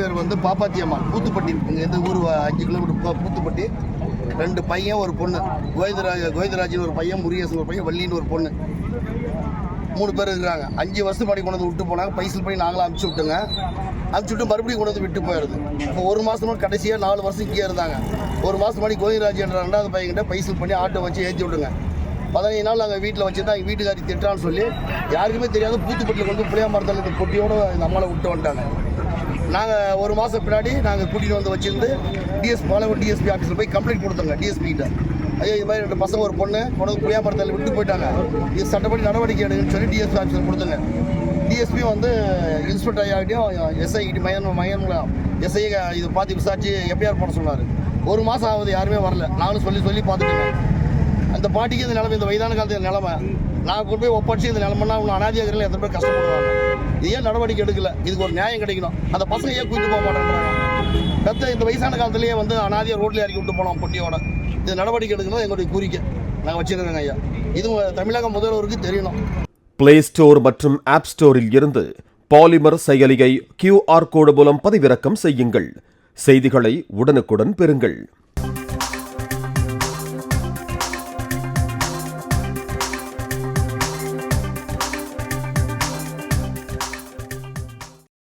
பேர் வந்து பாப்பாத்தி அம்மா, பூத்துப்பட்டி. இங்கே எந்த ஊர் 5 கிலோமீட்டர் பூத்துப்பட்டி. 2 பையன் ஒரு பொண்ணு. கோவிந்தராஜன் ஒரு பையன், முருகேசன் ஒரு பையன், வள்ளின்னு ஒரு பொண்ணு. 3 பேர் இருக்கிறாங்க. 5 வருஷம் படி கொண்டு வந்து விட்டு போனாங்க. பைசல் பண்ணி நாங்களும் அனுப்பிச்சி விட்டுங்க. அனுப்பிச்சி விட்டு மறுபடியும் கொண்டு வந்து விட்டு போயிடுது. இப்போ 1 மாதம் கடைசியாக 4 வருஷம் இங்கே இருந்தாங்க. 1 மாதம் முன்னாடி கோவிந்தராஜ் என்ற 2வது பையன்கிட்ட பைசல் பண்ணி ஆட்டோ வச்சு ஏற்றி விட்டுங்க. 15 நாள் நாங்கள் வீட்டில் வச்சுருந்தா எங்கள் வீட்டுக்காரி திட்டான்னு சொல்லி யாருக்குமே தெரியாது பூத்துப்பட்டியில் கொண்டு புளியாமரத்தில் இந்த பொட்டியோடு இந்த அம்மாவை விட்டு வந்துட்டாங்க. நாங்கள் 1 மாதம் பின்னாடி நாங்கள் கூட்டிகிட்டு வந்து வச்சுருந்து பாலவன் டிஎஸ்பி ஆஃபீஸில் போய் கம்ப்ளைண்ட் கொடுத்தோங்க. டிஎஸ்பிகிட்ட ஐயோ இது மாதிரி 2 பசங்க ஒரு பொண்ணு கொண்டு புளியாமரத்தில் விட்டு போயிட்டாங்க, இது சட்டப்படி நடவடிக்கை எடுங்கன்னு சொல்லி டிஎஸ்பி ஆஃபீஸில் கொடுத்துங்க. டிஎஸ்பி வந்து இன்ஸ்பெக்டர் ஐயாகிட்டையும் எஸ்ஐ எஸ்ஐ இது பார்த்து விசாரிச்சு எஃப்ஐஆர் போட சொன்னார். 1 மாதம் ஆகுது, யாருமே வரல. நானும் சொல்லி பார்த்துட்டேங்க. அந்த பாட்டிக்கு இந்த நிலைமை, இந்த வயதான காலத்தில் நிலைமை நான் கொண்டு போய் ஒப்படைச்சு இந்த நிலைமைனா இன்னும் அனாதியாகிறதுல எத்தனை பேர் கஷ்டப்படுவாங்க. இது ஏன் நடவடிக்கை எடுக்கல? இதுக்கு ஒரு நியாயம் கிடைக்கணும். அந்த பசங்க ஏன் கூட்டு போக மாட்டேன்றாங்க? இந்த வயசான காலத்திலேயே வந்து அனாதியா ரோட்ல இறக்கி விட்டு போனோம் பொட்டியோட. இது நடவடிக்கை எடுக்கணும் எங்களுடைய கோரிக்கை. நாங்கள் வச்சிருக்கோங்க ஐயா. இது தமிழக முதல்வருக்கு தெரியணும். பிளே ஸ்டோர் மற்றும் ஆப் ஸ்டோரில் இருந்து பாலிமர் செயலியை QR கோடு மூலம் பதிவிறக்கம் செய்யுங்கள். செய்திகளை உடனுக்குடன் பெறுங்கள்.